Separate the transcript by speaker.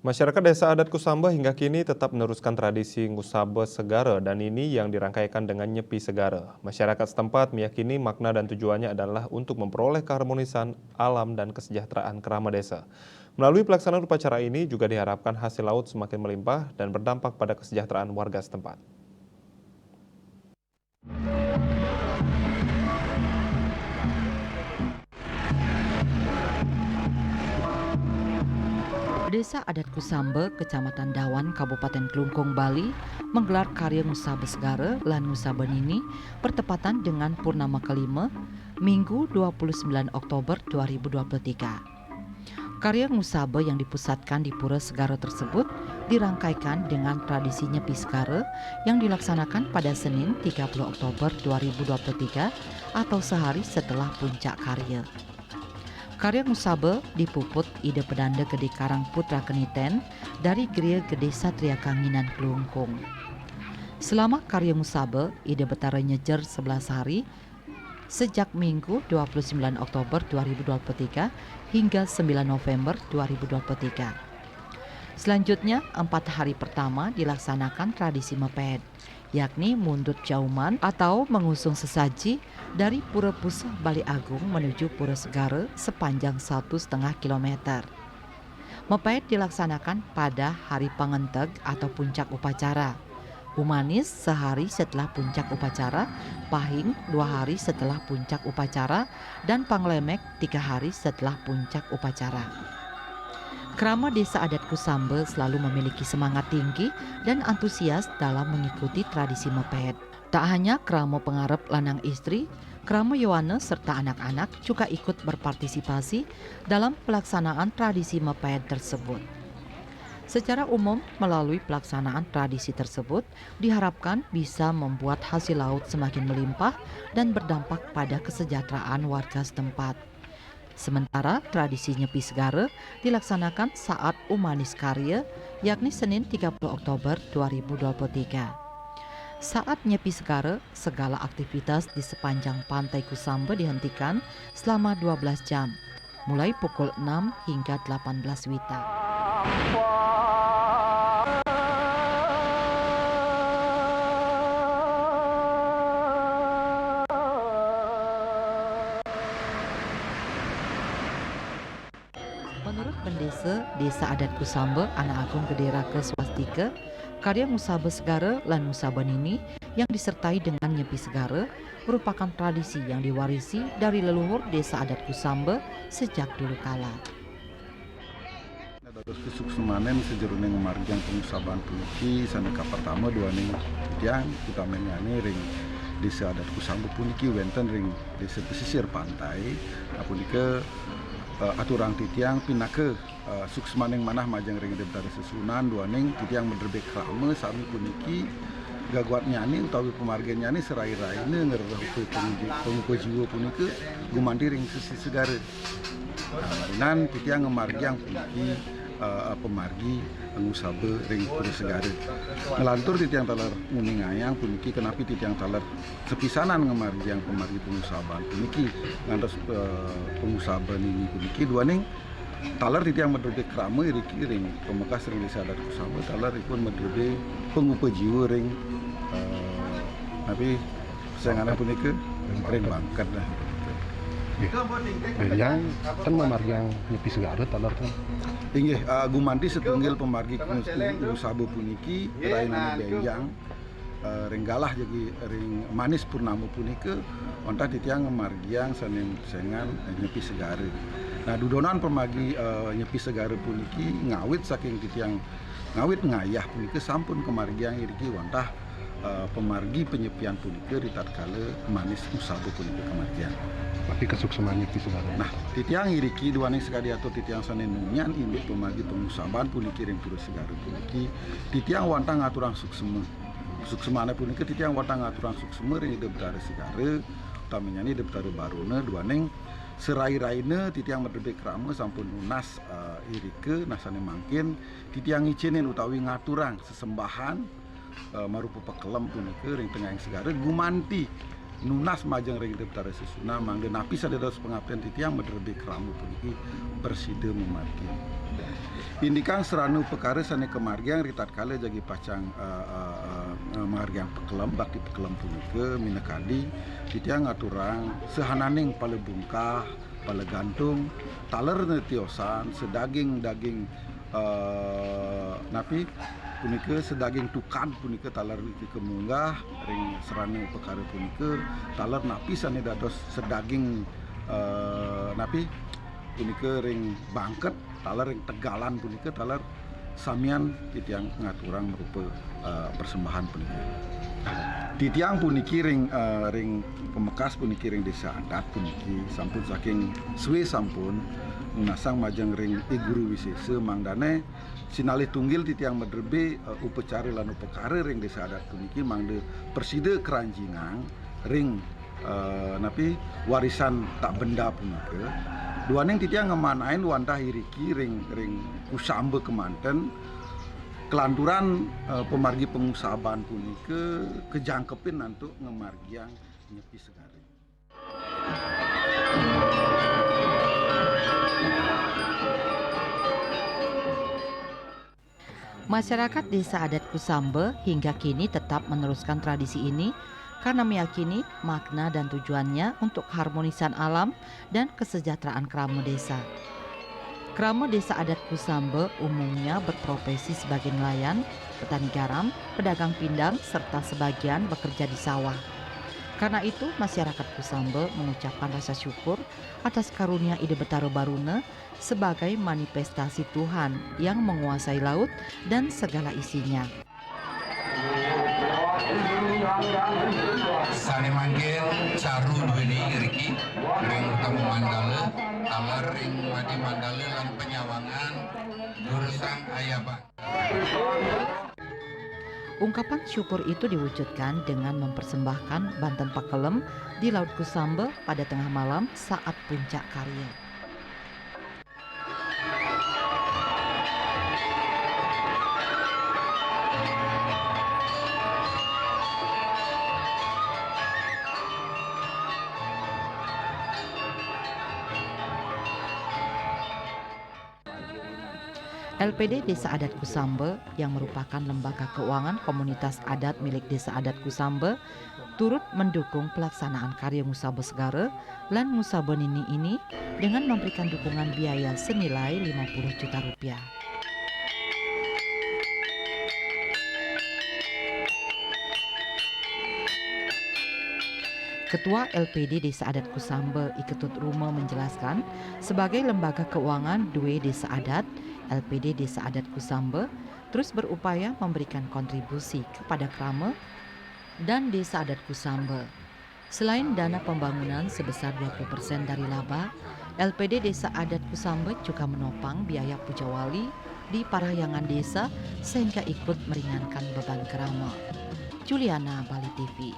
Speaker 1: Masyarakat Desa Adat Kusamba hingga kini tetap meneruskan tradisi Ngusabe Segara dan ini yang dirangkaikan dengan Nyepi Segara. Masyarakat setempat meyakini makna dan tujuannya adalah untuk memperoleh keharmonisan alam dan kesejahteraan kerama desa. Melalui pelaksanaan upacara ini juga diharapkan hasil laut semakin melimpah dan berdampak pada kesejahteraan warga setempat.
Speaker 2: Desa Adat Kusambe, Kecamatan Dawan, Kabupaten Klungkung, Bali, menggelar karya Ngusabe Segara lan Ngusabe Nini bertepatan dengan Purnama kelima, Minggu 29 Oktober 2023. Karya Ngusabe yang dipusatkan di Pura Segara tersebut dirangkaikan dengan tradisi Nyepi Segara yang dilaksanakan pada Senin 30 Oktober 2023 atau sehari setelah puncak karya. Karya Ngusabe dipuput Ide Pedanda Gede Karang Putra Keniten dari Gria Gede Satria Kanginan Klungkung. Selama karya Ngusabe, Ide Betara nyejer 11 hari sejak Minggu 29 Oktober 2023 hingga 9 November 2023. Selanjutnya, 4 hari pertama dilaksanakan tradisi mepet, yakni mundut jauman atau mengusung sesaji dari Pura Pusah Bali Agung menuju Pura Segara sepanjang 1,5 kilometer. Mepet dilaksanakan pada hari pangenteg atau puncak upacara. Umanis sehari setelah puncak upacara, Pahing 2 hari setelah puncak upacara, dan Panglemek 3 hari setelah puncak upacara. Kerama Desa Adat Kusambe selalu memiliki semangat tinggi dan antusias dalam mengikuti tradisi mepet. Tak hanya kerama pengarep lanang istri, kerama Yohane serta anak-anak juga ikut berpartisipasi dalam pelaksanaan tradisi mepet tersebut. Secara umum, melalui pelaksanaan tradisi tersebut, diharapkan bisa membuat hasil laut semakin melimpah dan berdampak pada kesejahteraan warga setempat. Sementara tradisi Nyepi Segara dilaksanakan saat Umanis Karya, yakni Senin 30 Oktober 2023. Saat Nyepi Segara, segala aktivitas di sepanjang pantai Kusambe dihentikan selama 12 jam, mulai pukul 6 hingga 18 WITA. Menurut Pendesa Desa Adat Kusambe, Anak Agung Gede Raka Swastika, karya Ngusabe Segara lan Ngusabe Nini yang disertai dengan Nyepi Segara merupakan tradisi yang diwarisi dari leluhur Desa Adat Kusambe sejak dulu kala.
Speaker 3: Dados kesuksesanen sejeroning marjang pengusaban puniki saneka pertama dua ning tiang utamanya ring Desa Adat Kusambe puniki wenten ring desa pesisir pantai apunika aturang titiang pinake suksemaning manah majang ring Debtari Sesunan dua ning titiang menderbek krame sami puniki gaguat nyani utawi pemargen nyani serai-raine ngereruh penguko jiwa puniki gumanti ring sisi segara. Marinan titiang ngemarjang puniki pemargi Ngusabe ring Pura Segara. Ngelantur titiang taler nguningayang puniki kenapi titiang taler sepisanan ngemarjang pemargi pengusaban puniki ngantos pengusaban ini puniki dua ning taler titiang medrebe krame iriki ring pemekas ring Desa Adat Kusambe taler ipun medrebe pengupa jiwa ring tapi sayangannya puniki ring bangkat lah.
Speaker 4: Yang kan memarjang Nyepi Segara talar kan.
Speaker 3: Inggih gumanti setunggal pemargi Ngusabe puniki rainane benjang ring galah jadi ring manis purnama punike ontah titiang ngemargiang saning sengan Nyepi Segara. Nah dudonan pemargi Nyepi Segara puniki ngawit saking titiang ngawit ngayah punike sampun kemargiang iriki ontah pemargi penyepian punike ritatkala manis Ngusabe punike kemargiang.
Speaker 4: Tapi kesuksesan Nyepi Segara.
Speaker 3: Nah, titiang iriki duaning sekali atau titiang sanen nunyan induk pemagi pengusaban puniki ring Pura Segara puniki titiang wantang ngaturang suksema. Suksemane puniki titiang wantang ngaturang suksema ring Debtari Segara utamanya ni Debtari Baruna duaning serai-raine titiang medebe krama sampun unas irike nasane mangkin titiang ngicinin utawi ngaturang sesembahan marupa pekelem puniki ring tengahing segara gumanti nunas majeng ring deptare sesuna mangde napi sadedos pengabdian titiang mederbe keramu puniki berside memargi. Indikan seranu perkara sane kemargiang ritat kale jagi pacang margiang pekelem bakti pekelem punike minekadi titiang aturang sehananing pale bungkah pale gantung taler netiosan sedaging napi punike sedaging tukan punike taler iki kemunggah ring serane perkara punike taler napi sane dados sedaging napi punike ring bangket taler ring tegalan punike taler samian titiang ngaturang merupa persembahan punike. Titiang puniki ring pemekas puniki ring desa adat puniki sampun saking suwe sampun nunasang majeng ring guru wisese mangdane sinalih tunggil titiang medrebe upacara lan upakara ring desa adat puniki mangde perside keranjingang ring napi warisan tak benda punike duaning titiang ngemanain wantah iriki ring Kusamba kemanten kelanturan pemargi pengusaban punike kejangkepin nantuk ngemargiang nyepi segare.
Speaker 2: Masyarakat Desa Adat Kusamba hingga kini tetap meneruskan tradisi ini karena meyakini makna dan tujuannya untuk keharmonisan alam dan kesejahteraan kerama desa. Kerama Desa Adat Kusamba umumnya berprofesi sebagai nelayan, petani garam, pedagang pindang, serta sebagian bekerja di sawah. Karena itu, masyarakat Kusamba mengucapkan rasa syukur atas karunia ide Betara Baruna sebagai manifestasi Tuhan yang menguasai laut dan segala isinya.
Speaker 5: Sane manggil caru duweni riki ring tamu mandala talar ring wadi mandala lan penyawangan jurusan ayaban.
Speaker 2: Ungkapan syukur itu diwujudkan dengan mempersembahkan banten pakelem di Laut Kusamba pada tengah malam saat puncak karya. LPD Desa Adat Kusamba yang merupakan lembaga keuangan komunitas adat milik Desa Adat Kusamba turut mendukung pelaksanaan karya Ngusaba Segara lan Ngusaba Nini ini dengan memberikan dukungan biaya senilai 50 juta rupiah. Ketua LPD Desa Adat Kusamba Iketut Ruma menjelaskan, sebagai lembaga keuangan Due Desa Adat, LPD Desa Adat Kusamba terus berupaya memberikan kontribusi kepada kerama dan Desa Adat Kusamba. Selain dana pembangunan sebesar 20% dari laba, LPD Desa Adat Kusamba juga menopang biaya puja wali di parahyangan desa sehingga ikut meringankan beban kerama. Juliana, Bali TV.